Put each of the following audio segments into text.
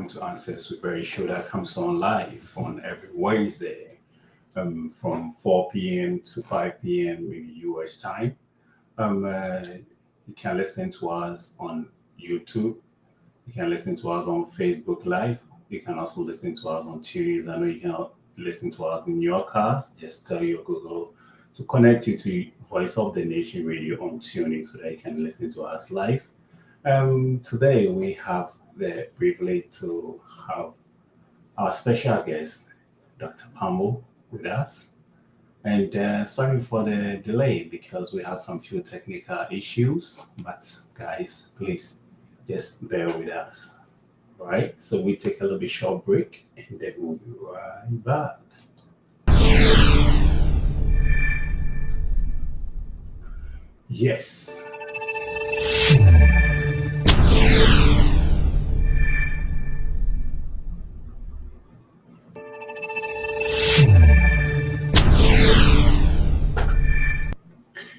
welcome to Answers with Very Show that comes on live on every Wednesday from 4 p.m. to 5 p.m. maybe US time. Um, uh, you can listen to us on YouTube. You can listen to us on Facebook Live. You can also listen to us on TuneIn. I know you can listen to us in your cars. Just tell your Google to connect you to Voice of the Nation Radio on TuneIn so that you can listen to us live. Today we have the privilege to have our special guest, Dr. Pambo, with us. And sorry for the delay because we have some few technical issues. But guys, please just bear with us. All right. So we take a little bit short break and then we'll be right back. Yes.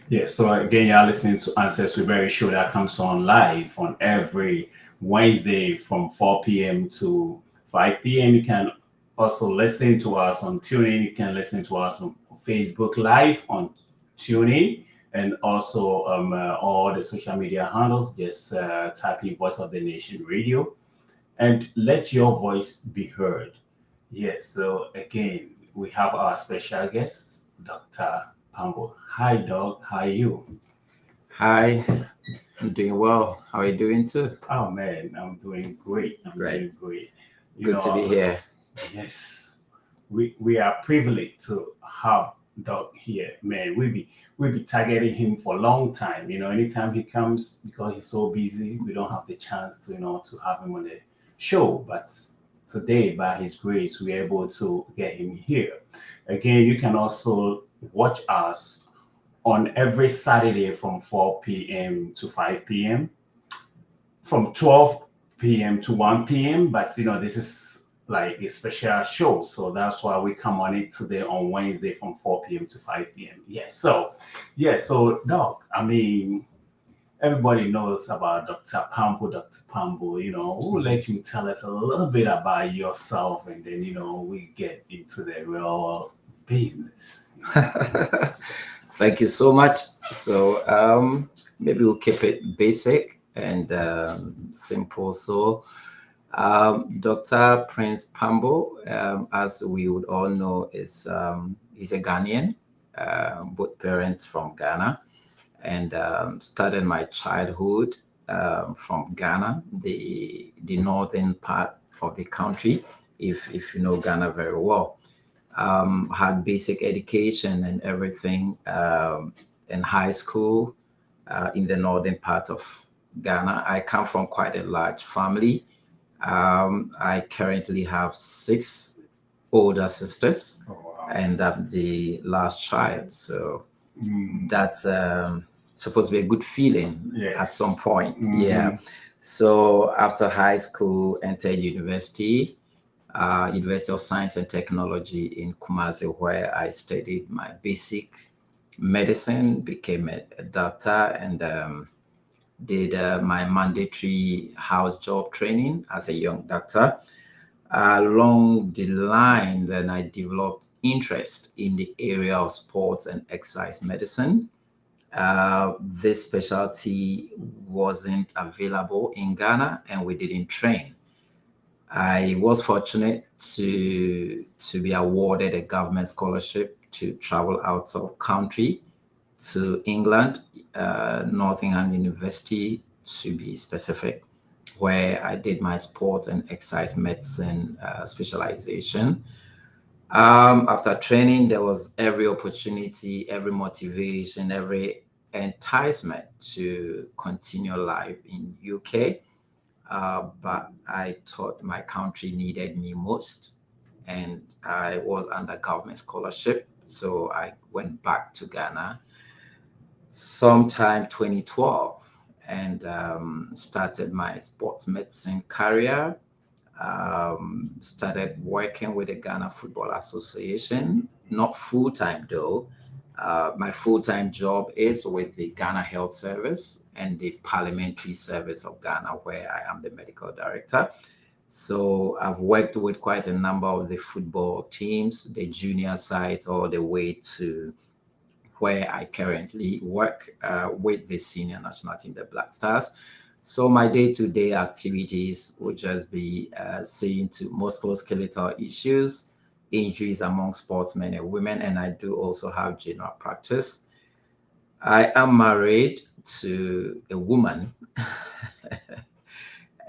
Yes, so again, you're listening to Answers with Very Show that comes on live on every Wednesday from 4 p.m. to 5 p.m. You can also listen to us on TuneIn. You can listen to us on Facebook Live on TuneIn and also all the social media handles. Just type in Voice of the Nation Radio and let your voice be heard. Yes, so again, we have our special guest, Dr. Pambo. Hi, Doc. How are you? Hi, I'm doing well. How are you doing too? Oh, man, I'm doing great. I'm Great. doing great. You Good to be know, here. yes, we are privileged to have Doc here. Man, we be targeting him for a long time. Anytime he comes, because he's so busy, we don't have the chance to have him on the show. But today, by his grace, we're able to get him here. Again, you can also watch us on every Saturday from 4 p.m. to 5 p.m., from 12 p.m. to 1 p.m. But this is like a special show. So that's why we come on it today on Wednesday from 4 p.m. to 5 p.m. So Doc, I mean, everybody knows about Dr. Pambo, Dr. Pambo, we'll let you tell us a little bit about yourself and then, we get into the real business. Thank you so much. So maybe we'll keep it basic and simple. So Dr. Prince Pambo, as we would all know, he's a Ghanaian, both parents from Ghana, and started my childhood from Ghana, the northern part of the country, if you know Ghana very well. Had basic education and everything in high school in the northern part of Ghana. I come from quite a large family. I currently have six older sisters, Oh, wow. and I'm the last child. So Mm, that's supposed to be a good feeling yes. at some point. Yeah. Mhm. So after high school, entered university. University of Science and Technology in Kumasi, where I studied my basic medicine, became a doctor, and did my mandatory house job training as a young doctor. Along the line, then I developed interest in the area of sports and exercise medicine. This specialty wasn't available in Ghana, and we didn't train. I was fortunate to be awarded a government scholarship to travel out of country to England, Nottingham University to be specific, where I did my sports and exercise medicine specialization. After training, there was every opportunity, every motivation, every enticement to continue life in UK, but I thought my country needed me most, and I was under government scholarship, so I went back to Ghana sometime 2012 and started my sports medicine career. Started working with the Ghana Football Association, not full time though. My full-time job is with the Ghana Health Service and the Parliamentary Service of Ghana, where I am the medical director. So I've worked with quite a number of the football teams, the junior side, all the way to where I currently work with the senior national team, the Black Stars. So my day-to-day activities would just be seeing to musculoskeletal issues, injuries among sportsmen and women, and I do also have general practice. I am married to a woman,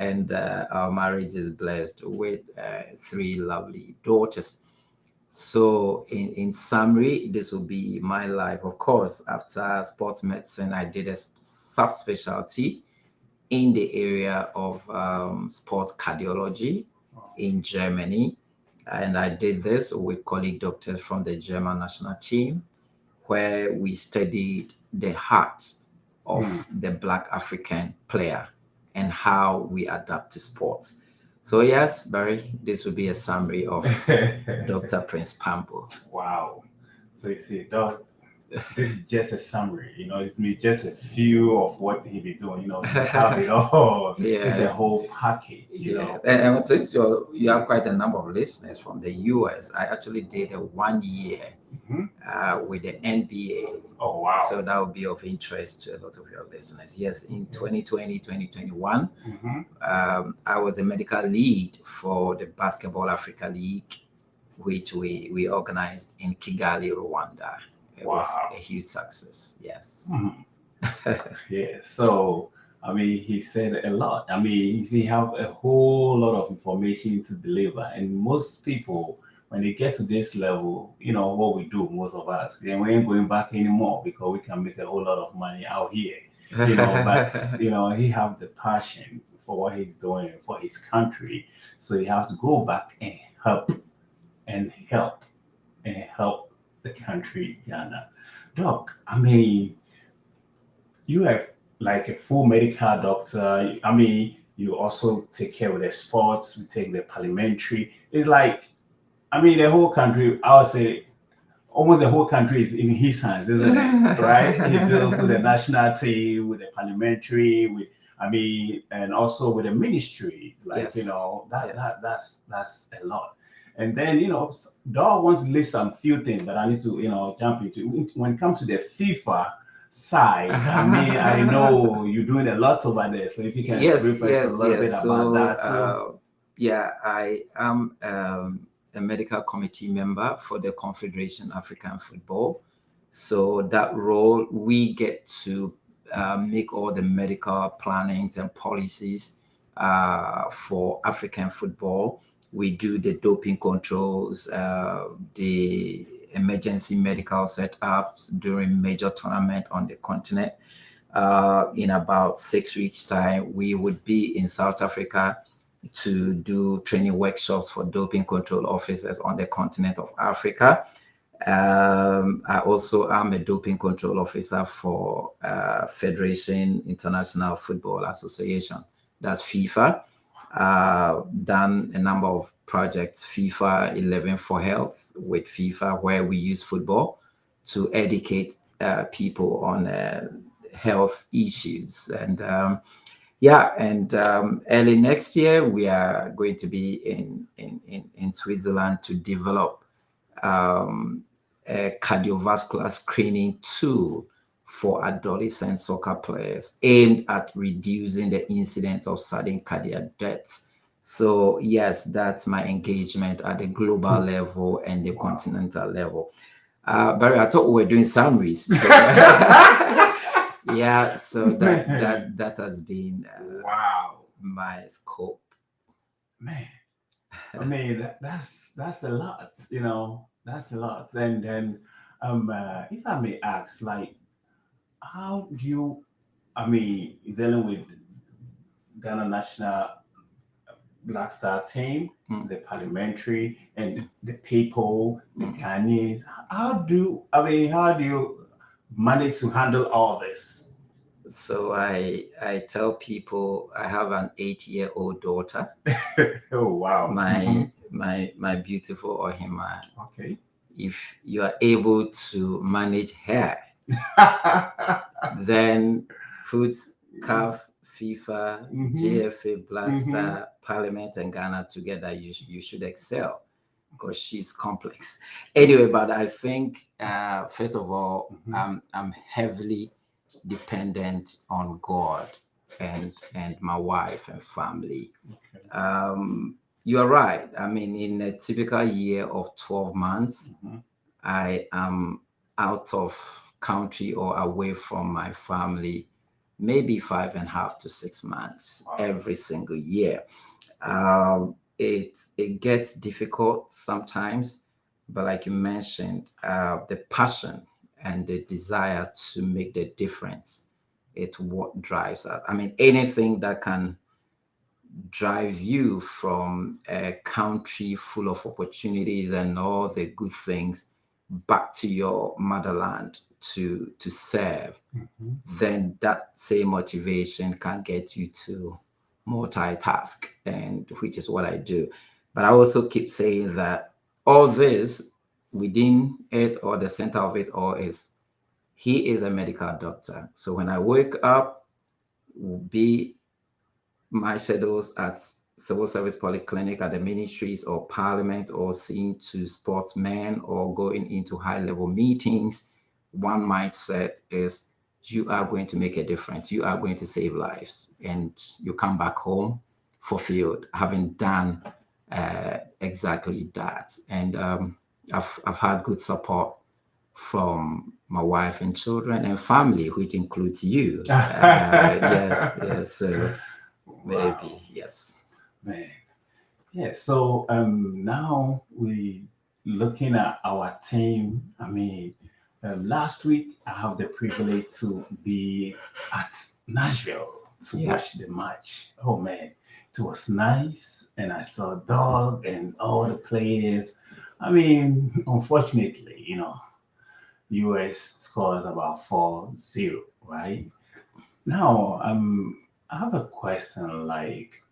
and our marriage is blessed with three lovely daughters. So, in summary, this will be my life. Of course, after sports medicine, I did a subspecialty in the area of sports cardiology in Germany. And I did this with colleague doctors from the German national team, where we studied the heart of the Black African player and how we adapt to sports. So yes, Barry, this will be a summary of Dr. Prince Pambo. Wow. So you see, Doc, this is just a summary. It's me just a few of what he be doing. You have it all. It's a Yes. whole package. Yeah, and since you have quite a number of listeners from the US, I actually did a 1 year Mhm. with the NBA. Oh wow. So that would be of interest to a lot of your listeners. Yes, in 2020, 2021, Mhm. I was the medical lead for the Basketball Africa League, which we organized in Kigali, Rwanda. It was Wow. a huge success. Yes. Mhm. Yeah. So I mean, he said a lot. I mean, he have a whole lot of information to deliver, and most people, when they get to this level, what we do, most of us, then we ain't going back anymore because we can make a whole lot of money out here. But he have the passion for what he's doing for his country, so he has to go back and help and help the country Ghana. Doc, I mean, you have like a full medical doctor. I mean, you also take care of the sports, you take the parliamentary. It's like, I mean, the whole country, I would say almost the whole country is in his hands, isn't it? Right? He deals with the national team, with the parliamentary, I mean, and also with the ministry. Like, Yes. Yes. that's a lot. And then, do I want to list some few things that I need to, jump into. When it comes to the FIFA side, I mean, I know you're doing a lot over there. So if you can Yes, brief us a yes, little bit yes. about So, that too. yeah, I am a medical committee member for the Confederation African Football. So that role, we get to make all the medical plannings and policies for African football. We do the doping controls, the emergency medical setups during major tournament on the continent. In about 6 weeks' time, we would be in South Africa to do training workshops for doping control officers on the continent of Africa. I also am a doping control officer for Federation International Football Association, that's FIFA. Done a number of projects, FIFA 11 for Health with FIFA, where we use football to educate people on health issues. And early next year, we are going to be in Switzerland to develop a cardiovascular screening tool for adolescent soccer players aimed at reducing the incidence of sudden cardiac deaths. So yes, that's my engagement at the global level and the continental level. Barry, I thought we were doing summaries. So yeah, so that has been Wow. my scope. Man. I mean, that's a lot, that's a lot. And then, if I may ask, like, how do you, I mean, dealing with Ghana National Black Star team, Mm, the parliamentary, and the people, the Ghanaians, how do you manage to handle all this? So I tell people I have an 8-year-old daughter, Oh wow. my beautiful Ohima. Okay. If you are able to manage her, then put calf FIFA, Mm-hmm. GFA, Mm-hmm. Blaster, Parliament, and Ghana together, you should excel because she's complex. Anyway, but I think first of all, Mm-hmm. I'm heavily dependent on God and my wife and family. Okay. You're right. I mean, in a typical year of 12 months, Mm-hmm. I am out of country or away from my family, maybe 5.5 to 6 months Wow. every single year. It gets difficult sometimes, but like you mentioned, the passion and the desire to make the difference, it's what drives us. I mean, anything that can drive you from a country full of opportunities and all the good things back to your motherland to serve, Mm-hmm. then that same motivation can get you to multitask, and which is what I do. But I also keep saying that all this within it or the center of it all is he is a medical doctor. So when I wake up, will be my shadows at civil service polyclinic at the ministries or parliament or seeing to sportsmen or going into high level meetings, one mindset is you are going to make a difference. You are going to save lives. And you come back home fulfilled, having done exactly that. And I've had good support from my wife and children and family, which includes you. Yes, yes. So Wow, maybe, yes. man. Yeah, so now we looking at our team. I mean, last week I have the privilege to be at Nashville to Yeah. watch the match. Oh man, it was nice, and I saw Dog and all the players. I mean, unfortunately, US scores about 4-0, right? Now, I have a question like,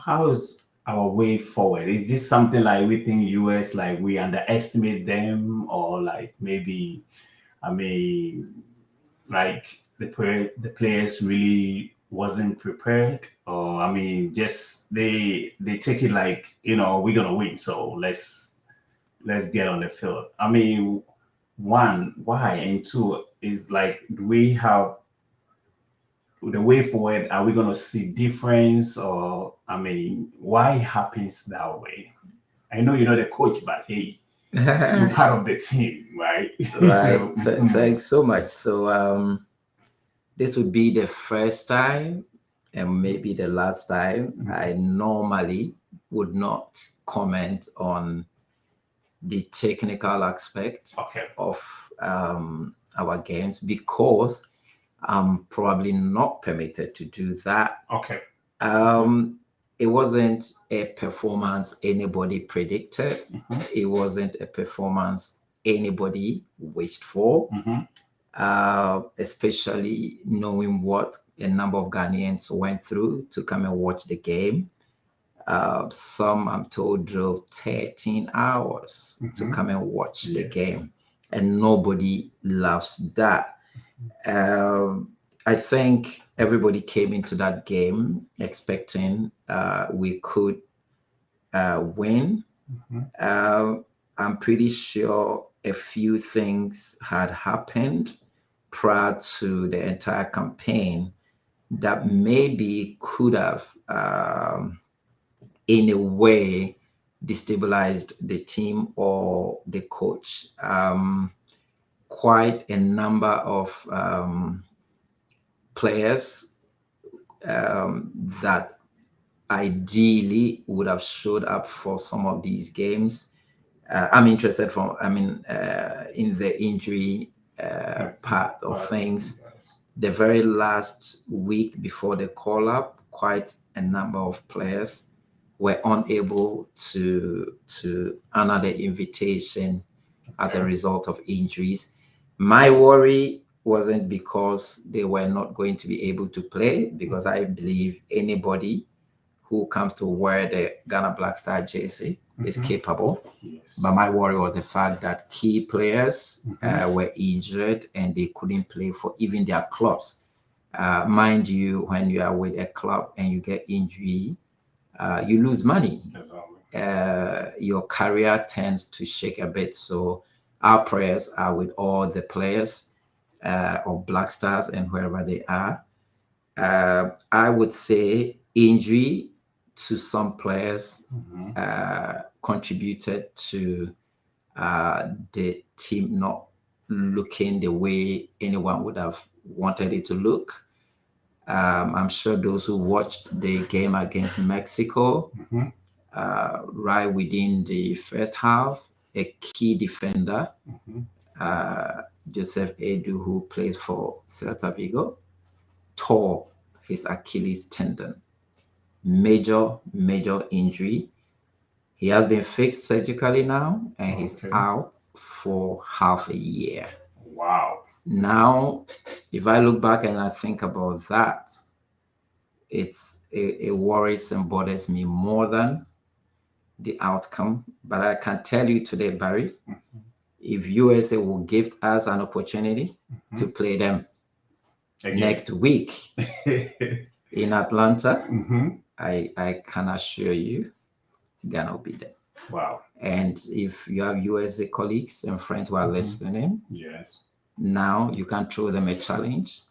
how is our way forward? Is this something like we think US like we underestimate them, or like maybe I mean like the players really wasn't prepared, or I mean just they take it like we're gonna win, so let's get on the field. I mean, one, why, and two is like, do we have the way forward? Are we going to see difference, or I mean, why it happens that way? I know you're not a coach, but hey, you're part of the team, right? Right. So mhm. Thanks so much. So this would be the first time and maybe the last time. I normally would not comment on the technical aspects Okay. of our games because I'm probably not permitted to do that. Okay. Okay. Um, it wasn't a performance anybody predicted. Mm-hmm. It wasn't a performance anybody wished for, Mm-hmm. especially knowing what a number of Ghanaians went through to come and watch the game. Some, I'm told, drove 13 hours to Mm-hmm. come and watch the Yes. game, and nobody loves that. I think everybody came into that game expecting we could win. Mm-hmm. Uh, I'm pretty sure a few things had happened prior to the entire campaign that maybe could have, in a way, destabilized the team or the coach. Quite a number of players that ideally would have showed up for some of these games. I'm interested in the injury Yeah. part of But things. yes. The very last week before the call up, quite a number of players were unable to honor the invitation as a Okay. result of injuries. My worry wasn't because they were not going to be able to play, because I believe anybody who comes to wear the Ghana Black Star jersey is Mm-hmm. capable. But Yes. my worry was the fact that key players Mm-hmm. were injured and they couldn't play for even their clubs. Mind you, when you are with a club and you get injury, you lose money. Your career tends to shake a bit. So our prayers are with all the players of Black Stars and wherever they are. I would say injury to some players contributed to the team not looking the way anyone would have wanted it to look. I'm sure those who watched the game against Mexico, right within the first half, a key defender, Joseph Edu, who plays for Celta Vigo, tore his Achilles tendon. Major injury. He has been fixed surgically now, and he's out for half a year. Wow. Now, if I look back and I think about that, it worries and bothers me more than the outcome. But I can tell you today, Barry, if USA will give us an opportunity to play them next week in Atlanta, I can assure you Ghana will be there. Wow. And if you have USA colleagues and friends who are listening, yes, now you can throw them a challenge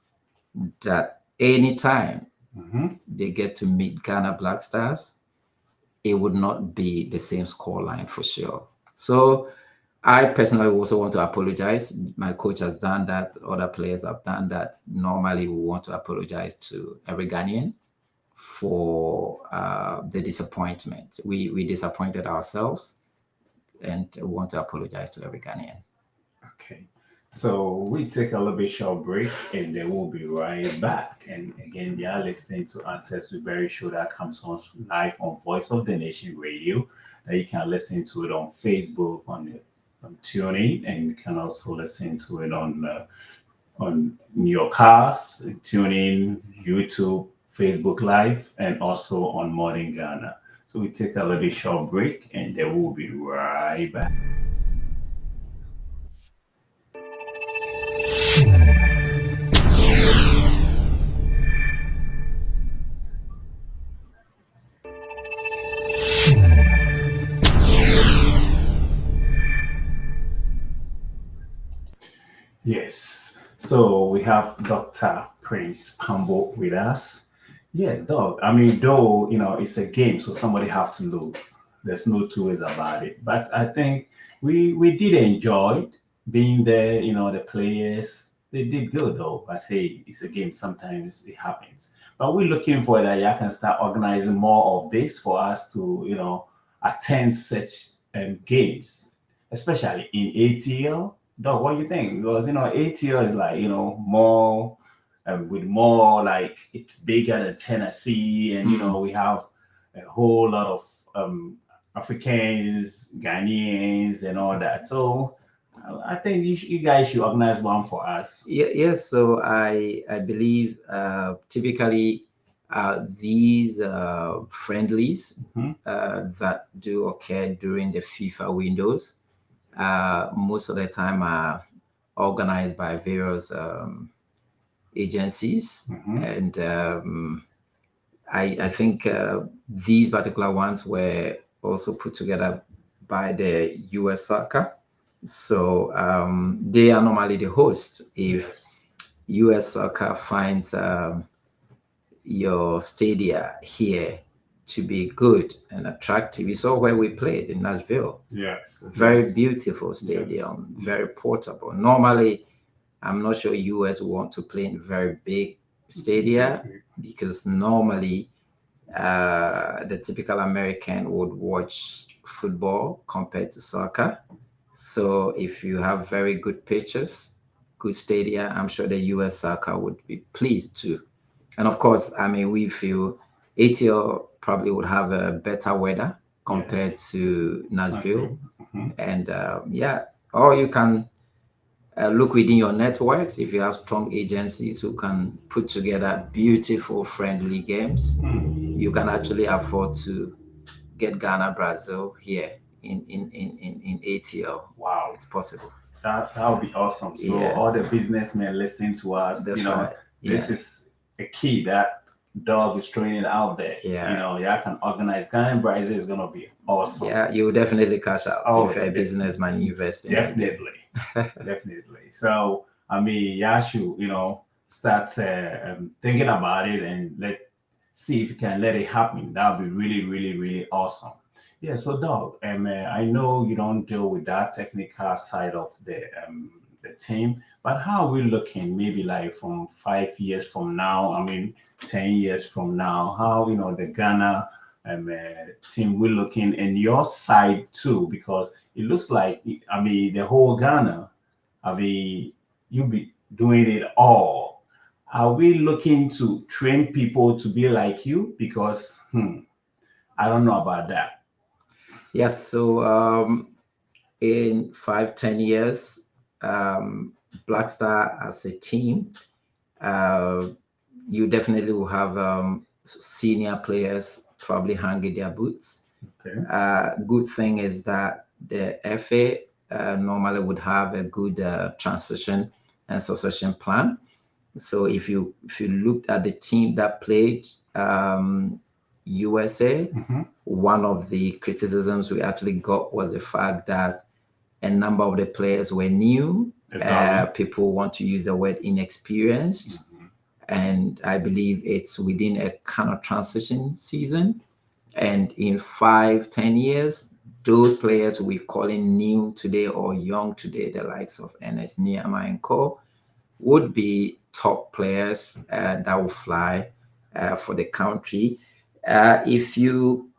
that anytime they get to meet Ghana Black Stars, it would not be the same score line for sure. So I personally also want to apologize. My coach has done that. Other players have done that. Normally, we want to apologize to every Ghanaian for the disappointment. We disappointed ourselves, and we want to apologize to every Ghanaian. Okay. So we take a little bit short break and then we'll be right back. And again, you are listening to Answers with Barry Show that comes on live on Voice of the Nation Radio. You can listen to it on Facebook, on TuneIn, and you can also listen to it on your cars, TuneIn, YouTube, Facebook Live, and also on Modern Ghana. So we take a little bit short break and then we'll be right back. Yes. So we have Dr. Prince Pambo with us. Yes, dog. I mean, though, it's a game, so somebody have to lose. There's no two ways about it. But I think we did enjoy being there, the players, they did good though. But hey, it's a game, sometimes it happens. But we're looking for that you can start organizing more of this for us to, attend such games, especially in ATL. Dog, what do you think? Because ATL is like more with more like it's bigger than Tennessee, and we have a whole lot of Africans, Ghanaians, and all that. So I think you guys should organize one for us. Yes, so I believe typically these friendlies that do occur during the FIFA windows most of the time are organized by various agencies, and I think these particular ones were also put together by the US Soccer. So they are normally the host. If US Soccer finds your stadia here to be good and attractive. You saw where we played in Nashville. Yes. Very beautiful stadium, very portable. Normally, I'm not sure US want to play in very big stadia because normally the typical American would watch football compared to soccer. So if you have very good pitches, good stadia, I'm sure the US soccer would be pleased too. And of course, I mean, we feel ATL probably would have a better weather compared to Nashville. And or you can look within your networks if you have strong agencies who can put together beautiful, friendly games. You can actually afford to get Ghana, Brazil here in ATL. Wow. It's possible. That would be awesome. So all the businessmen listening to us, That's right. this is a key that dog is throwing it out there. You Yeah. know, y'all can organize. Ghana Brazil is gonna be awesome. Yeah, you will definitely cash out Oh, if you're a businessman investing in the game. definitely, definitely. So I mean, y'all should, start thinking about it, and let's see if you can let it happen. That would be really, really, really awesome. Yeah. So, dog, I know you don't deal with that technical side of the team, but how are we looking? Maybe like from 5 years from now. I mean, 10 years from now. How the Ghana team we're looking, and your side too, because it looks like, I mean, the whole Ghana, I mean, you be doing it all. Are we looking to train people to be like you? Because I don't know about that. Yes, so in 5, 10 years, um, Blackstar as a team, uh, you definitely will have senior players probably hanging their boots. Okay. Good thing is that the FA normally would have a good transition and succession plan. So if you looked at the team that played USA, Hmm. one of the criticisms we actually got was the fact that a number of the players were new. Exactly. People want to use the word inexperienced, and I believe it's within a kind of transition season. And in 5, 10 years, those players we're calling new today or young today, the likes of NS Niama and Co, would be top players that will fly for the country. If you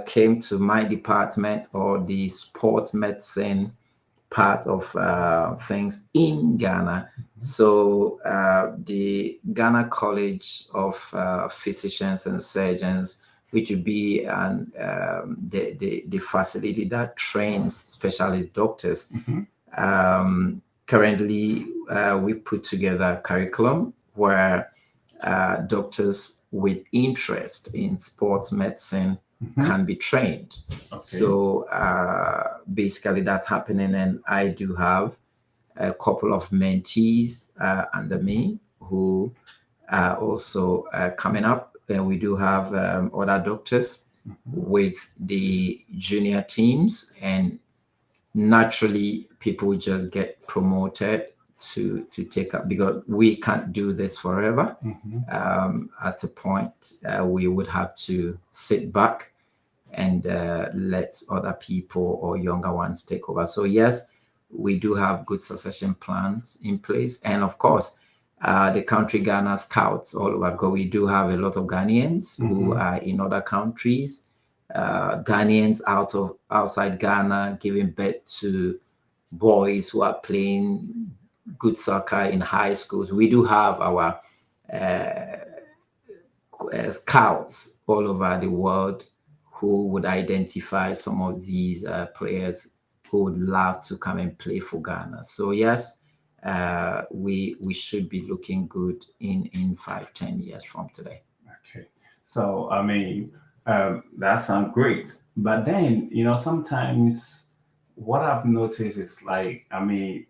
came to my department or the sports medicine part of things in Ghana, so the Ghana College of Physicians and Surgeons, which would be the facility that trains specialist doctors. Hmm. Currently, we've put together a curriculum where doctors with interest in sports medicine Hmm. can be trained. Okay. So basically, that's happening, and I do have a couple of mentees under me who are also coming up. And we do have other doctors Hmm. with the junior teams, and naturally people just get promoted to take up, because we can't do this forever. Hmm. At a point we would have to sit back and let other people or younger ones take over. So yes, we do have good succession plans in place, and of course the country Ghana scouts all over. Because we do have a lot of Ghanaians who Hmm. are in other countries, Ghanaians outside Ghana giving birth to boys who are playing good soccer in high schools. We do have our scouts all over the world who would identify some of these players who would love to come and play for Ghana. So yes, we should be looking good in 5, 10 years from today. Okay. So I mean, that sounds great. But then, sometimes what I've noticed is like, I mean,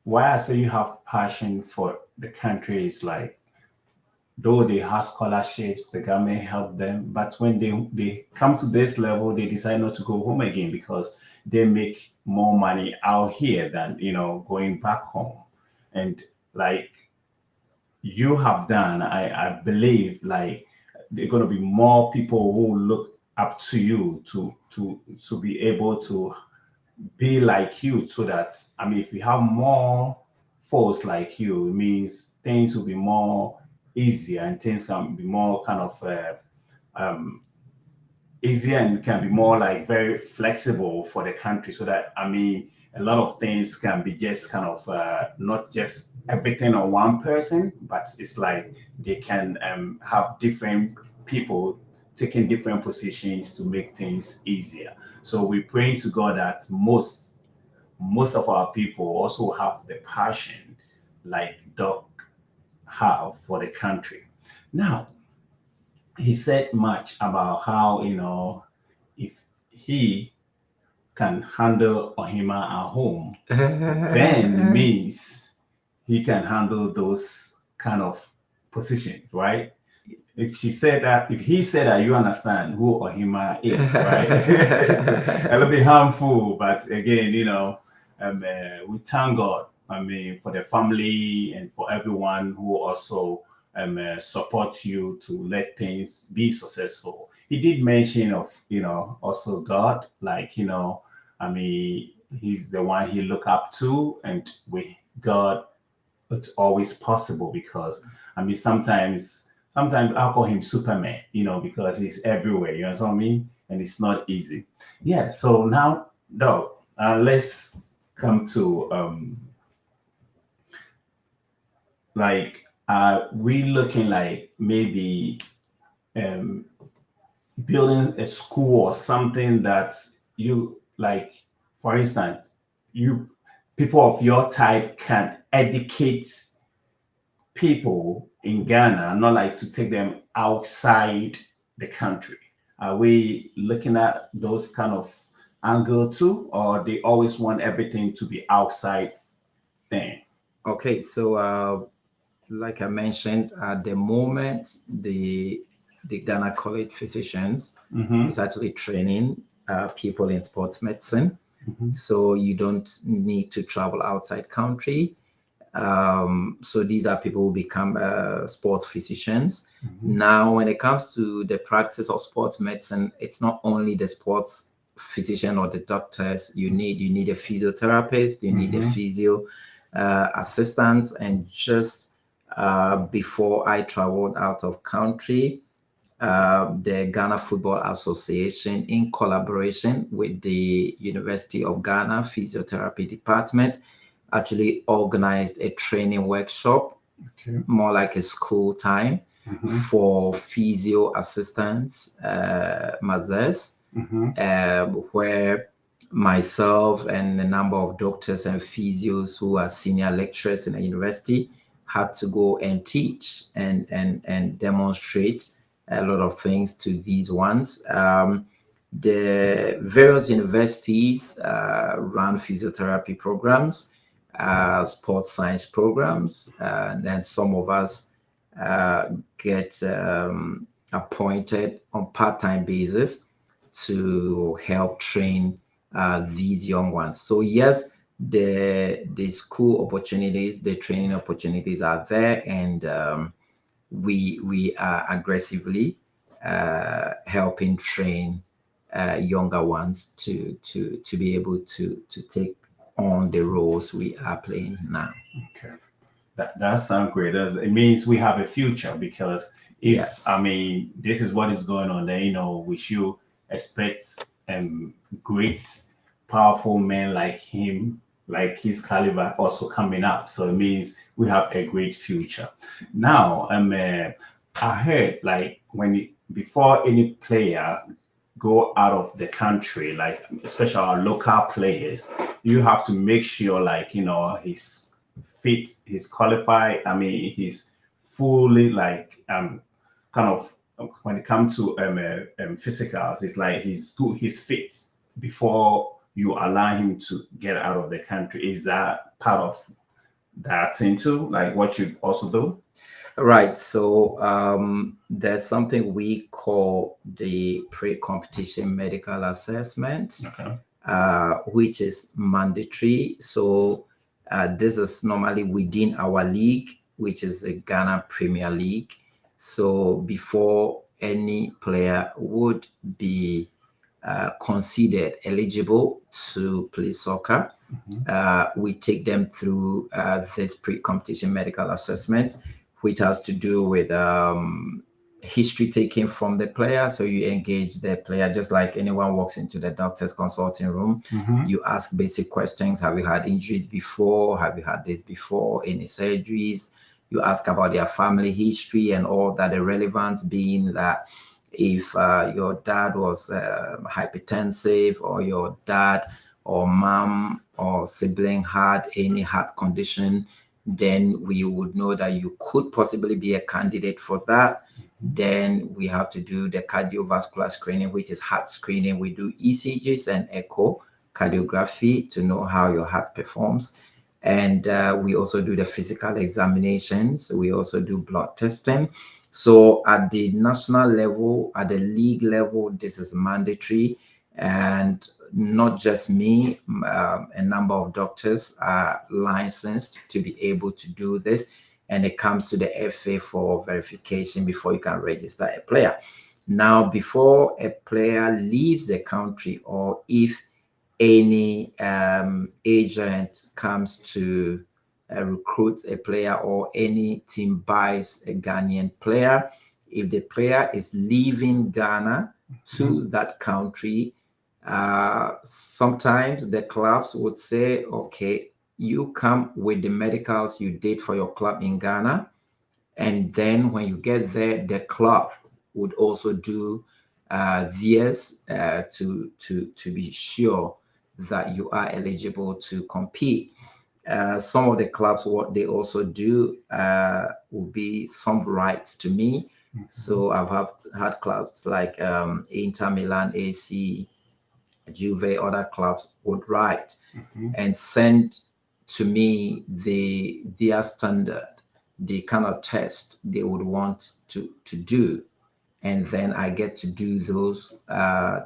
why I say you have passion for the country is like, though they have scholarships, the government help them, but when they come to this level, they decide not to go home again because they make more money out here than going back home. And like you have done, I believe like there are going to be more people who look up to you to be able to be like you, so that I mean, if we have more folks like you, it means things will be more easier, and things can be more kind of um, easier, and can be more like very flexible for the country, so that I mean, a lot of things can be just kind of not just everything on one person, but it's like they can have different people taking different positions to make things easier. So we pray to God that most of our people also have the passion like Doc have for the country. Now, he said much about how, if he can handle Ohima at home, then means he can handle those kind of position, right? If she said that, if he said that, you understand who Ohima is, right? It's a little bit harmful, but again, we thank God. I mean, for the family and for everyone who also support you to let things be successful. He did mention of also God, like I mean, he's the one he look up to, and with God it's always possible because I mean sometimes I'll call him Superman, because he's everywhere, you know what I mean? And it's not easy. Yeah, so now though, let's come to like we looking like maybe um building a school or something that you like, for instance, you people of your type can educate people in Ghana, not like to take them outside the country. Are we looking at those kind of angle too, or they always want everything to be outside thing? Okay, so like I mentioned, at the moment, the Ghana College Physicians Mm-hmm. is actually training people in sports medicine. Mm-hmm. So you don't need to travel outside country. So these are people who become sports physicians. Mm-hmm. Now, when it comes to the practice of sports medicine, it's not only the sports physician or the doctors you need a physiotherapist, you need a Mm-hmm. physio assistants. And just before I traveled out of country, the Ghana Football Association, in collaboration with the University of Ghana Physiotherapy Department, actually organized a training workshop, Okay. more like a school time, Mm-hmm. for physio assistants, masseurs, Mm-hmm. where myself and a number of doctors and physios who are senior lecturers in the university had to go and teach and demonstrate a lot of things to these ones. The various universities run physiotherapy programs, sports science programs, and then some of us get appointed on part-time basis to help train these young ones. So yes, the school opportunities, the training opportunities are there, and we are aggressively helping train younger ones to be able to take on the roles we are playing now. Okay. That sounds great. It means we have a future because if I Yes. mean this is what is going on, then we should expect great, powerful men like him, like his caliber, also coming up. So it means we have a great future. Now, I heard like before any player go out of the country, like especially our local players, you have to make sure like he's fit, he's qualified. I mean, he's fully like kind of when it comes to physicals, it's like he's good, he's fit before you allow him to get out of the country. Is that part of that thing too? Like what you also do? Right. So there's something we call the pre-competition medical assessment, Okay. which is mandatory. So this is normally within our league, which is a Ghana Premier League. So before any player would be considered eligible to play soccer, Mhm. we take them through this pre-competition medical assessment, which has to do with history taken from the player. So you engage the player just like anyone walks into the doctor's consulting room. Mhm. You ask basic questions. Have you had injuries before? Have you had this before? Any surgeries? You ask about their family history and all that. The relevance being that if your dad was hypertensive, or your dad or mom or sibling had any heart condition, then we would know that you could possibly be a candidate for that. Then we have to do the cardiovascular screening, which is heart screening. We do ECGs and echocardiography to know how your heart performs. And we also do the physical examinations. We also do blood testing. So at the national level, at the league level, this is mandatory. And not just me, a number of doctors are licensed to be able to do this. And it comes to the FA for verification before you can register a player. Now, before a player leaves the country, or if any agent comes to recruit a player, or any team buys a Ghanaian player, if the player is leaving Ghana to that country, sometimes the clubs would say, okay, you come with the medicals you did for your club in Ghana. And then when you get there, the club would also do theirs to be sure that you are eligible to compete. Some of the clubs, what they also do will be some rights to me. So I've had clubs like Inter Milan, AC, Juve, other clubs would write and send to me their standard, the kind of test they would want to do. And then I get to do those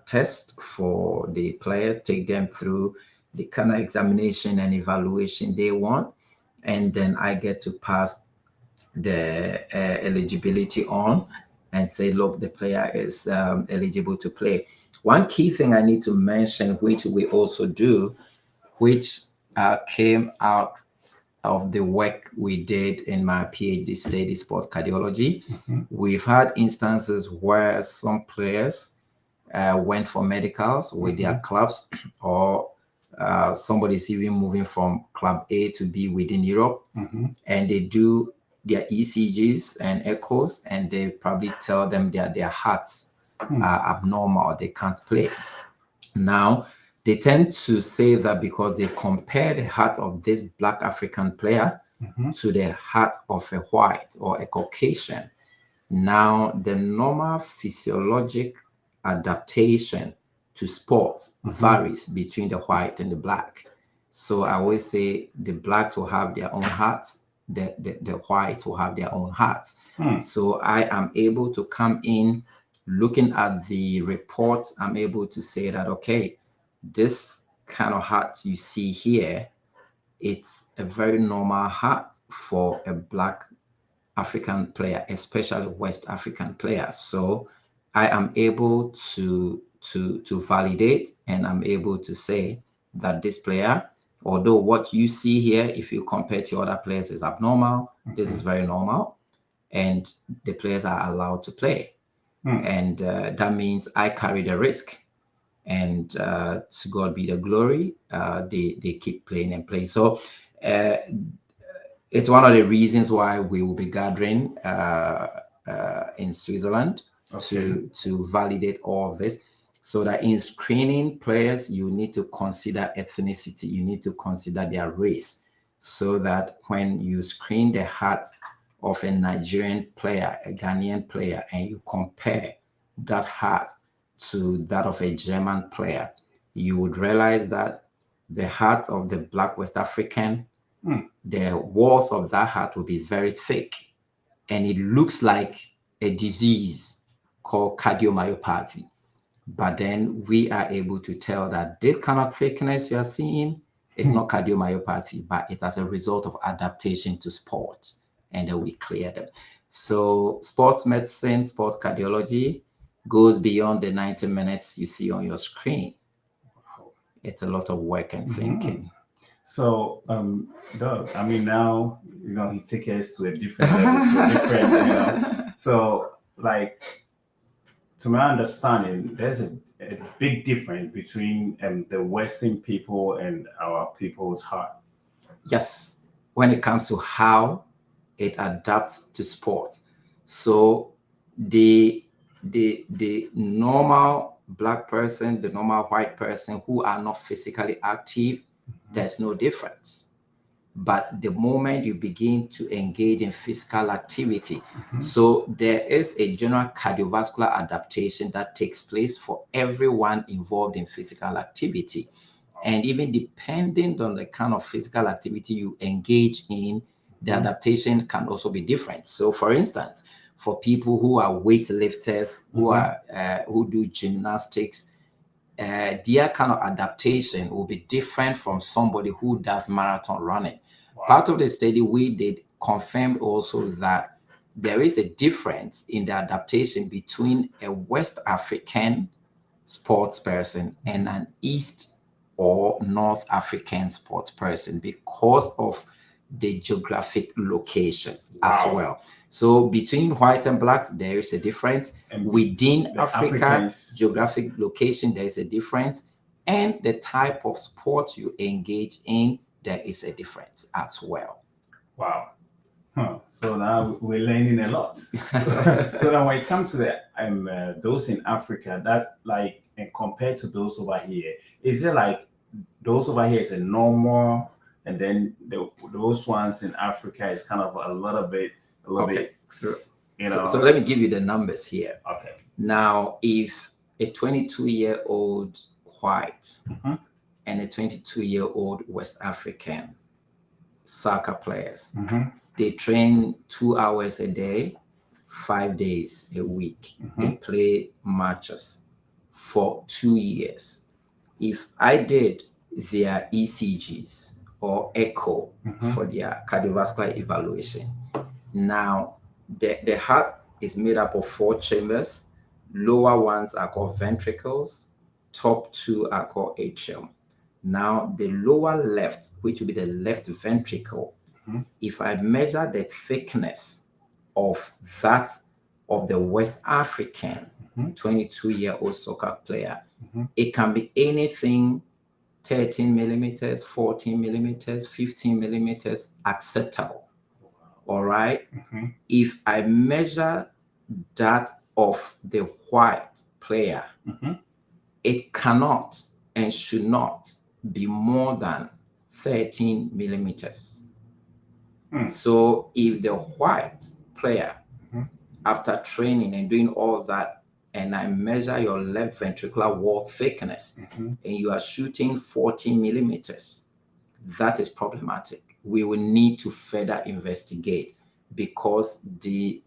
tests for the players, take them through the kind of examination and evaluation they want. And then I get to pass the eligibility on and say, look, the player is eligible to play. One key thing I need to mention, which we also do, which came out of the work we did in my PhD study, sports cardiology. We've had instances where some players went for medicals with their clubs, or somebody's even moving from club A to B within Europe, and they do their ECGs and echoes, and they probably tell them that their hearts are abnormal, they can't play. Now, they tend to say that because they compare the heart of this Black African player to the heart of a white or a Caucasian. Now, the normal physiologic adaptation to sports varies between the white and the black. So I always say the blacks will have their own hearts, the whites will have their own hearts. So I am able to come in, looking at the reports, I'm able to say that, okay, this kind of heart you see here, it's a very normal heart for a Black African player, especially West African player. So I am able to validate, and I'm able to say that this player, although what you see here, if you compare to other players, is abnormal, this is very normal, and the players are allowed to play. And that means I carry the risk, and to God be the glory. They keep playing and playing. So it's one of the reasons why we will be gathering in Switzerland to validate all of this. So that in screening players, you need to consider ethnicity, you need to consider their race, so that when you screen the heart of a Nigerian player, a Ghanaian player, and you compare that heart to that of a German player, you would realize that the heart of the Black West African, the walls of that heart will be very thick, and it looks like a disease called cardiomyopathy. But then we are able to tell that this kind of thickness you are seeing is not cardiomyopathy, but it's as a result of adaptation to sports, and then we clear them. So sports medicine, sports cardiology goes beyond the 90 minutes you see on your screen. It's a lot of work and thinking. So, Doug, I mean, now, he takes us to a different level, to a different. So, like, to my understanding, there's a big difference between the Western people and our people's heart. Yes, when it comes to how it adapts to sports. So the normal Black person, the normal white person who are not physically active, there's no difference. But the moment you begin to engage in physical activity, so there is a general cardiovascular adaptation that takes place for everyone involved in physical activity. And even depending on the kind of physical activity you engage in, the adaptation can also be different. So, for instance, for people who are weightlifters, who do gymnastics, their kind of adaptation will be different from somebody who does marathon running. Part of the study we did confirmed also that there is a difference in the adaptation between a West African sports person and an East or North African sports person because of the geographic location as well. So between white and blacks, there is a difference. And within the Africa, Africans- geographic location, there is a difference. And the type of sport you engage in, there is a difference as well. Wow. So now we're learning a lot. So now when it comes to the those in Africa, that like and compared to those over here, is it like those over here is a normal, and then those ones in Africa is kind of a little bit, Okay. you know? So let me give you the numbers here. Okay. Now, if a 22-year-old white and a 22-year-old West African soccer players, they train 2 hours a day, 5 days a week. They play matches for 2 years. If I did their ECGs or echo for their cardiovascular evaluation, now the heart is made up of 4 chambers. Lower ones are called ventricles, top 2 are called atrium. Now the lower left, which will be the left ventricle, if I measure the thickness of that of the West African 22-year-old soccer player, it can be anything 13 millimeters, 14 millimeters, 15 millimeters acceptable. All right. If I measure that of the white player, it cannot and should not be more than 13 millimeters. So if the white player, after training and doing all that, and I measure your left ventricular wall thickness, and you are shooting 14 millimeters, that is problematic. We will need to further investigate, because the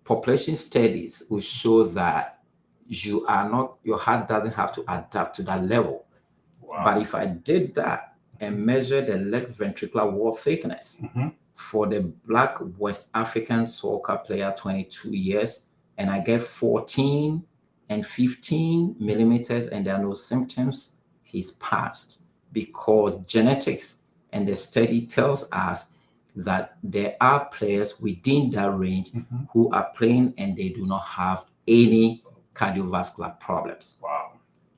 population studies will show that your heart doesn't have to adapt to that level. But if I did that and measure the left ventricular wall thickness for the black West African soccer player, 22 years, and I get 14 and 15 millimeters and there are no symptoms, he's passed. Because genetics and the study tells us that there are players within that range who are playing and they do not have any cardiovascular problems.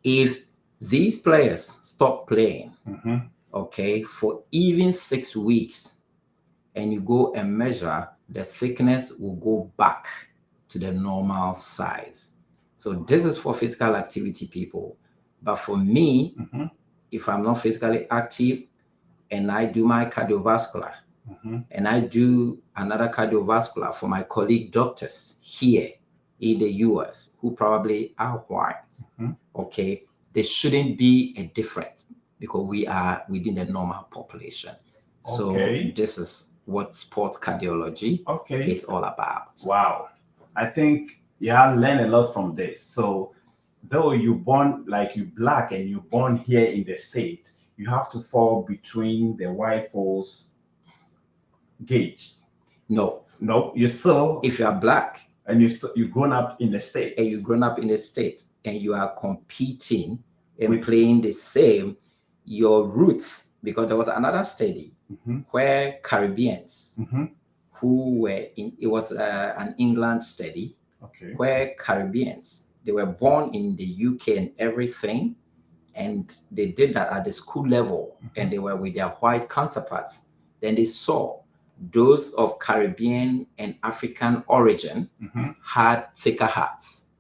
If these players stop playing, okay, for even 6 weeks, and you go and measure, the thickness will go back to the normal size. So this is for physical activity people. But for me, if I'm not physically active and I do my cardiovascular, and I do another cardiovascular for my colleague doctors here in the US who probably are white, okay, there shouldn't be a difference because we are within the normal population. So this is what sports cardiology it's all about. Wow. I think you have learned a lot from this. So though you born like you black and you born here in the States, you have to fall between the white folks gauge. No, you still, if you are black and you grown up in the States, and you grown up in the state and you are competing and playing the same, your roots, because there was another study where Caribbeans who were in, it was an England study where Caribbeans, they were born in the UK and everything, and they did that at the school level and they were with their white counterparts. Then they saw those of Caribbean and African origin had thicker hearts.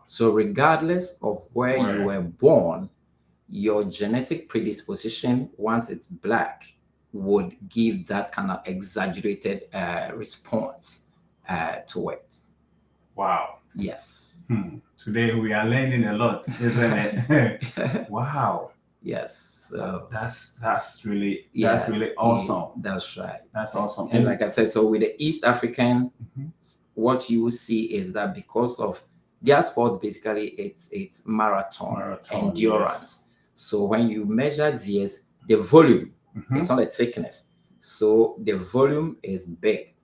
So regardless of where you were born, your genetic predisposition, once it's black, would give that kind of exaggerated response to it. Wow. Yes. Today we are learning a lot, isn't it? Wow. Yes. That's Yes, really awesome. that's right. That's awesome. And like I said, so with the East African, Mhm. what you will see is that because of their sport, basically it's marathon Marathon, yes. endurance. So when you measure this, the volume, it's Mhm. not a thickness. So the volume is big.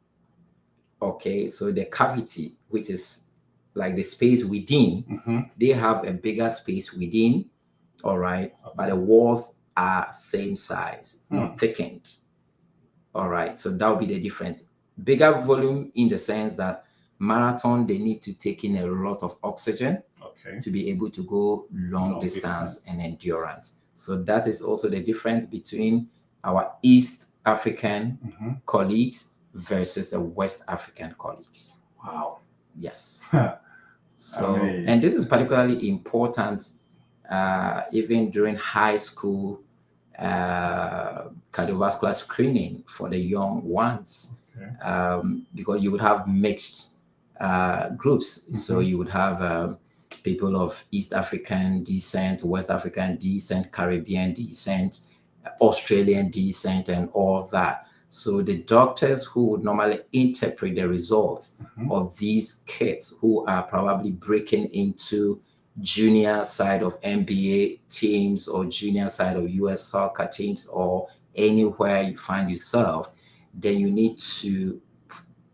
Okay, so the cavity, which is like the space within, Mhm. they have a bigger space within, all right, but Okay. the walls are same size, Hmm. not thickened. All right, so that will be the difference. Bigger volume in the sense that marathon, they need to take in a lot of oxygen Okay. to be able to go long Long distance and distance. endurance. So that is also the difference between our East African Mhm. colleagues versus the West African colleagues. Wow. Yes. I So, mean, and this is particularly important even during high school cardiovascular screening for the young ones, okay. because you would have mixed groups. So Mhm. you would have people of East African descent, West African descent, Caribbean descent, Australian descent, and all that. So the doctors who would normally interpret the results Mhm. of these kids who are probably breaking into junior side of NBA teams or junior side of US soccer teams or anywhere you find yourself, then you need to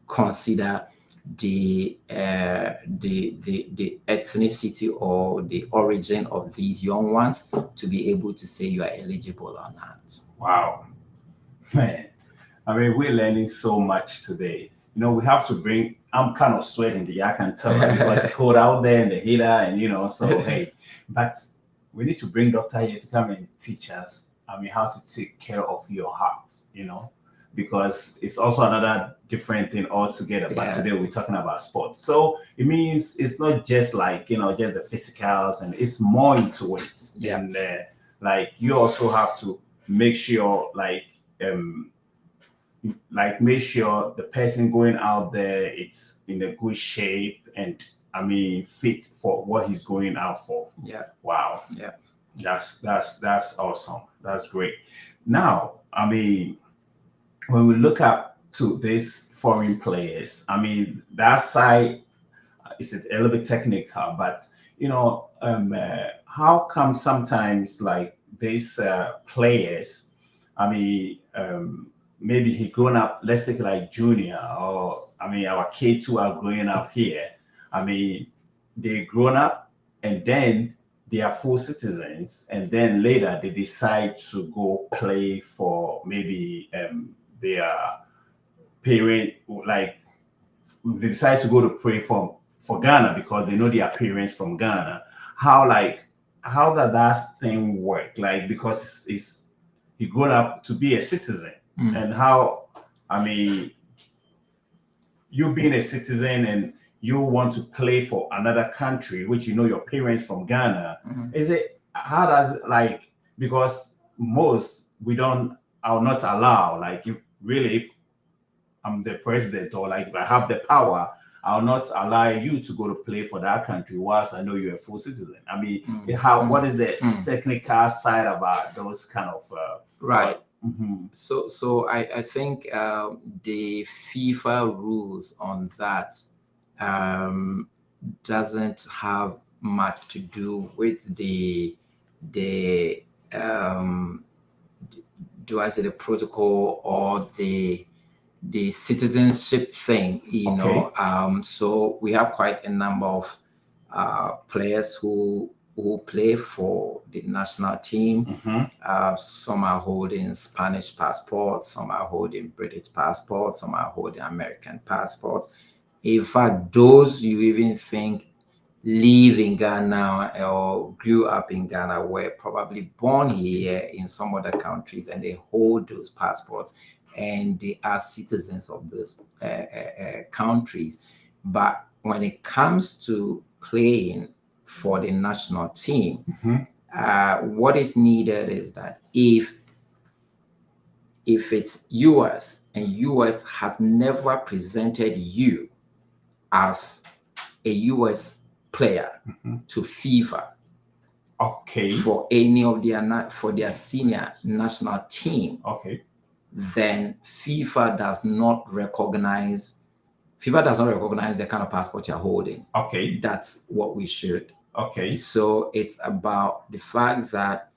consider the ethnicity or the origin of these young ones to be able to say you are eligible or not. Wow. Man. I mean, we're learning so much today. We have to bring. I'm kind of sweating. I can tell, like, because it's cold out there in the heater, and so hey, but we need to bring doctor here to come and teach us. I mean, how to take care of your heart. Because it's also another different thing altogether. But Yeah, today we're talking about sports, so it means it's not just like just the physicals, and it's more into it. yeah, And like you also have to make sure make sure the person going out there it's in a good shape and I mean fit for what he's going out for. yeah, Wow, yeah, that's awesome. That's great. Now, I mean, when we look up to these foreign players, I mean that side is a little bit technical, but how come sometimes like these players, I mean, maybe he grown up, let's take like junior, or I mean, our kids who are growing up here, I mean, they grown up and then they are full citizens, and then later they decide to go play for maybe their parent, like they decide to go to pray for Ghana because they know their parents from Ghana. How does that thing work? Like because it's he grown up to be a citizen, mm, and how I mean you being a citizen and you want to play for another country, which your parents from Ghana, mhm. is it how does like because most we don't are not allow like if really if I'm the president or like if I have the power, I'll not allow you to go to play for that country whilst I know you're a full citizen. I mean, Mm, what mm, is the mm. technical side about those kind of Right. what? Hmm. So I think the FIFA rules on that um, doesn't have much to do with the um, do I say the protocol or the citizenship thing, Okay. So we have quite a number of players who play for the national team. Hmm. Some are holding Spanish passports, some are holding British passports, some are holding American passports. In fact, those you even think live in Ghana or grew up in Ghana were probably born here in some other countries and they hold those passports and they are citizens of those countries. But when it comes to playing for the national team, Hmm. what is needed is that if it's US and US has never presented you as a US player Hmm. to FIFA, Okay. for any of their senior national team, Okay. then FIFA does not recognize the kind of passport you're holding. Okay. That's what we should. Okay. So it's about the fact that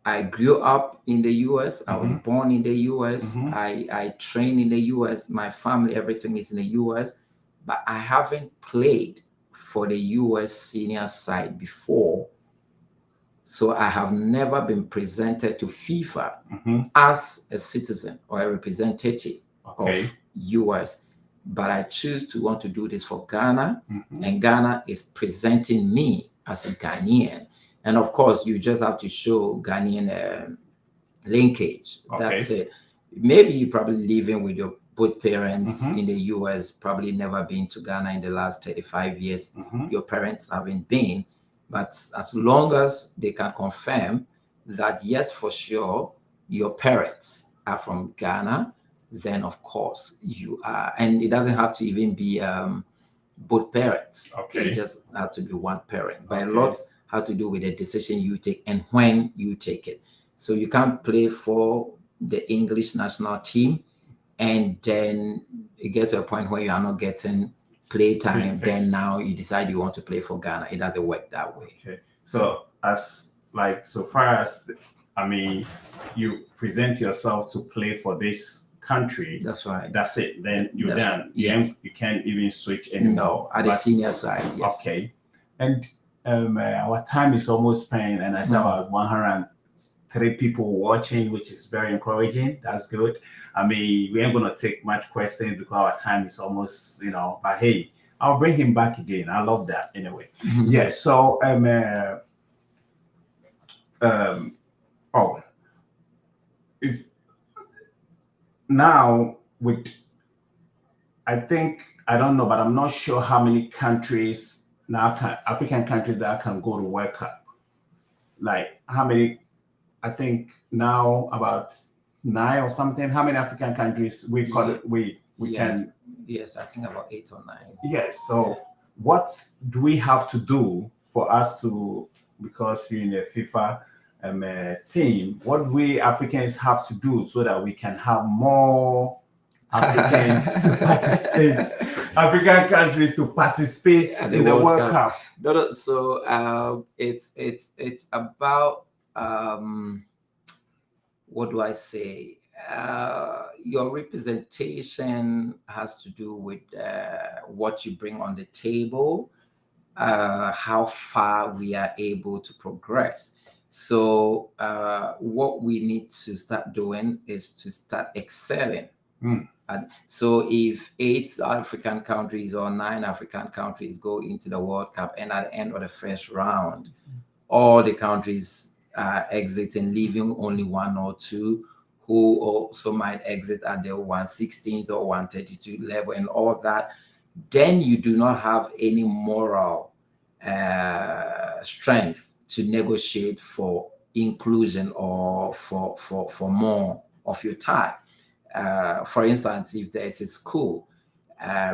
I grew up in the US. I was born in the US. I trained in the US. My family, everything is in the US. But I haven't played for the US senior side before. So I have never been presented to FIFA as a citizen or a representative of US. But I choose to want to do this for Ghana, and Ghana is presenting me as a Ghanaian. And of course, you just have to show Ghanaian linkage. That's it. Maybe you're probably living with your both parents in the US, probably never been to Ghana in the last 35 years. Your parents haven't been. But as long as they can confirm that, yes, for sure, your parents are from Ghana, then of course you are. And it doesn't have to even be both parents. It just has to be one parent. But a lot has to do with the decision you take and when you take it. So you can't play for the English national team and then it gets to a point where you are not getting play time. Then now you decide you want to play for Ghana. It doesn't work that way. Okay. So so far as you present yourself to play for this country. That's right. That's it. Then you're done. Yes. You can't even switch anymore. No, at the senior side. Yes. Okay. And our time is almost spent, and I saw about 103 people watching, which is very encouraging. That's good. We ain't gonna take much questions because our time is almost, but hey, I'll bring him back again. I love that anyway. Yeah. So if now with, I think, I don't know, but I'm not sure how many countries now African countries that can go to World Cup. Like how many? I think now about 9 or something. How many African countries we can? Yes, I think about 8 or 9. Yes. So what do we have to do for us to, because you're in the FIFA team, what we Africans have to do so that we can have more Africans to participate, African countries to participate in the World Cup? No, so it's about what do I say? Your representation has to do with what you bring on the table, how far we are able to progress. So what we need to start doing is to start excelling. And so if 8 African countries or 9 African countries go into the World Cup, and at the end of the first round, all the countries are exiting, leaving only 1 or 2 who also might exit at the 116th or 132 level and all that, then you do not have any moral strength to negotiate for inclusion or for more of your time. For instance, if there's a school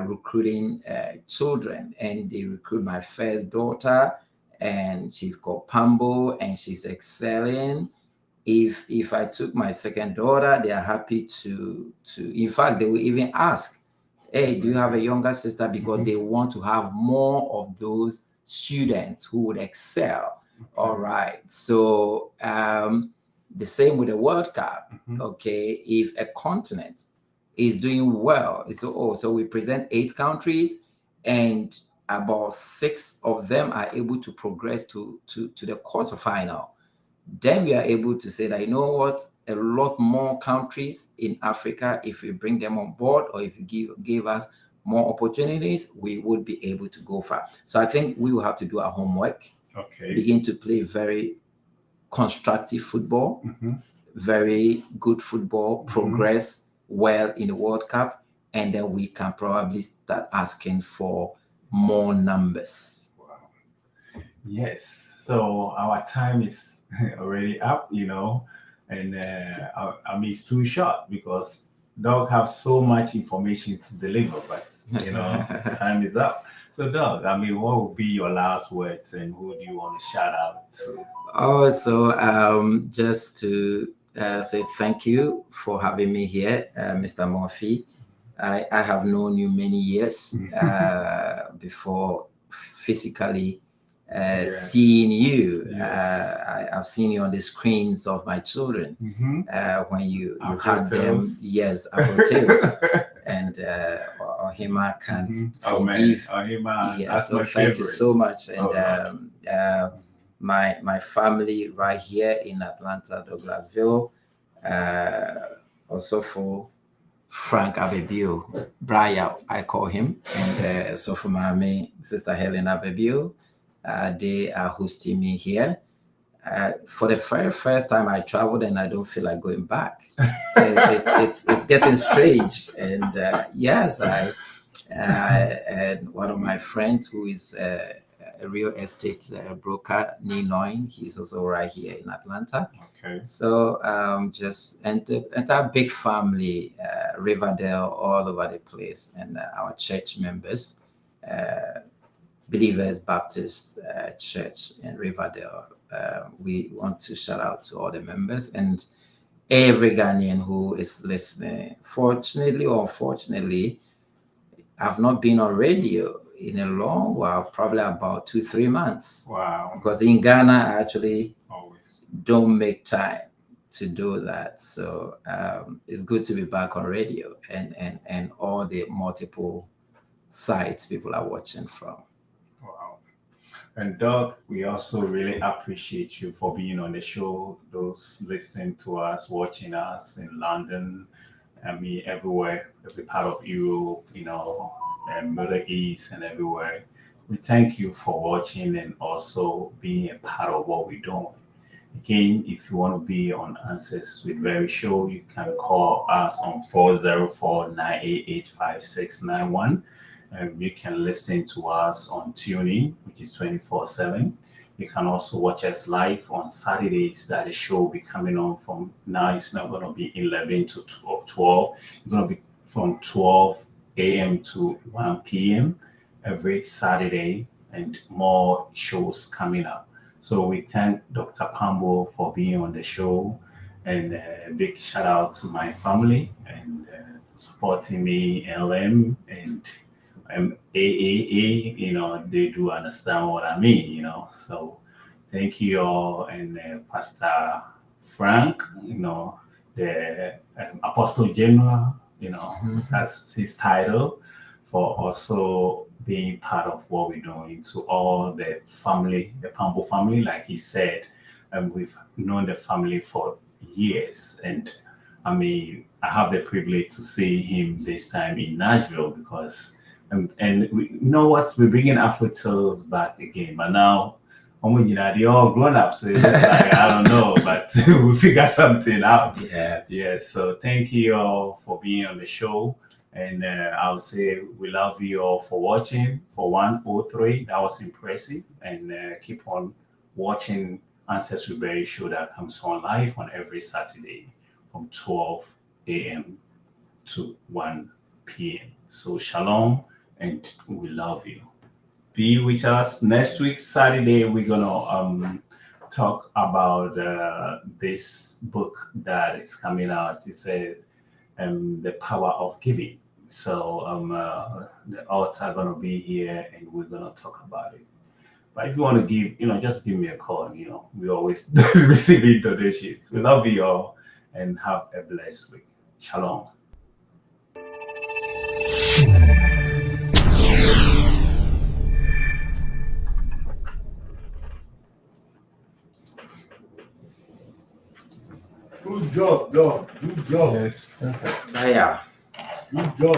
recruiting children and they recruit my first daughter and she's called Pambo and she's excelling, if I took my second daughter, they are happy to in fact, they will even ask, hey, do you have a younger sister? Because they want to have more of those students who would excel. All right. So the same with the World Cup. Okay. If a continent is doing well, so we present 8 countries and about 6 of them are able to progress to the quarterfinal. Then we are able to say that, you know what, a lot more countries in Africa, if we bring them on board or if you give us more opportunities, we would be able to go far. So I think we will have to do our homework, begin to play very constructive football, very good football, progress well in the World Cup, and then we can probably start asking for more numbers. Wow. Yes. So our time is already up, and it's too short because Doug have so much information to deliver, but time is up. So, Doug, I mean, what would be your last words, and who do you want to shout out to? Also, just to say thank you for having me here, Mr. Murphy. I have known you many years before physically Yes, seeing you. yes. I've seen you on the screens of my children Mm-hmm. when you Afro had them. Tales. Yes, Afro Tales, and Ohima can't Mm-hmm. Oh man, forgive. oh hey man, Yeah, that's so my thank you favorite. so much. And Oh Lord. my family right here in Atlanta, Douglasville, uh, also for Frank Abebio, Brian, I call him, and so for mommy, Sister Helen Abebio, they are hosting me here. For the very first time I traveled, and I don't feel like going back. It's getting strange, and yes, I and one of my friends who is a real estate broker, Ninoin, he's also right here in Atlanta. Okay. So just enter big family, Riverdale, all over the place, and our church members, Believers Baptist Church in Riverdale. We want to shout out to all the members and every Ghanaian who is listening. Fortunately or unfortunately, I've not been on radio in a long while, probably about 2-3 months. Wow. Because in Ghana, I actually Always. don't make time to do that. So it's good to be back on radio and all the multiple sites people are watching from. Wow. And Doug, we also really appreciate you for being on the show. Those listening to us, watching us in London, I mean everywhere, every part of Europe, and Middle East and everywhere. We thank you for watching and also being a part of what we're doing. Again, if you want to be on Answers with Very Show, you can call us on 404-988-5691. And you can listen to us on TuneIn, which is 24/7. You can also watch us live on Saturdays that the show will be coming on from now. It's not going to be 11 to 12. It's going to be from 12 a.m. to 1 p.m. every Saturday, and more shows coming up. So we thank Dr. Pambo for being on the show, and a big shout out to my family and supporting me, LM and AAA. They do understand what I mean. So thank you all, and Pastor Frank, the Apostle General, that's his title, for also being part of what we're doing. To all the family, the Pambo family, like he said, we've known the family for years. And I mean, I have the privilege to see him this time in Nashville because, and you know what, we're bringing Afro Tales back again, but now, they're all grown up, so it's just like, I don't know, but we figure something out. Yes. Yes, so thank you all for being on the show. And I'll say we love you all for watching for 103. That was impressive. And keep on watching Ancestry Berry Show that comes on live on every Saturday from 12 a.m. to 1 p.m. So shalom, and we love you. Be with us next week, Saturday. We're gonna talk about this book that is coming out. It's The Power of Giving. So the author are gonna be here, and we're gonna talk about it. But if you want to give, just give me a call. We always receive donations. We love you all, and have a blessed week. Shalom. Good job, John. Good job. Yes, perfect. Yeah. Good job.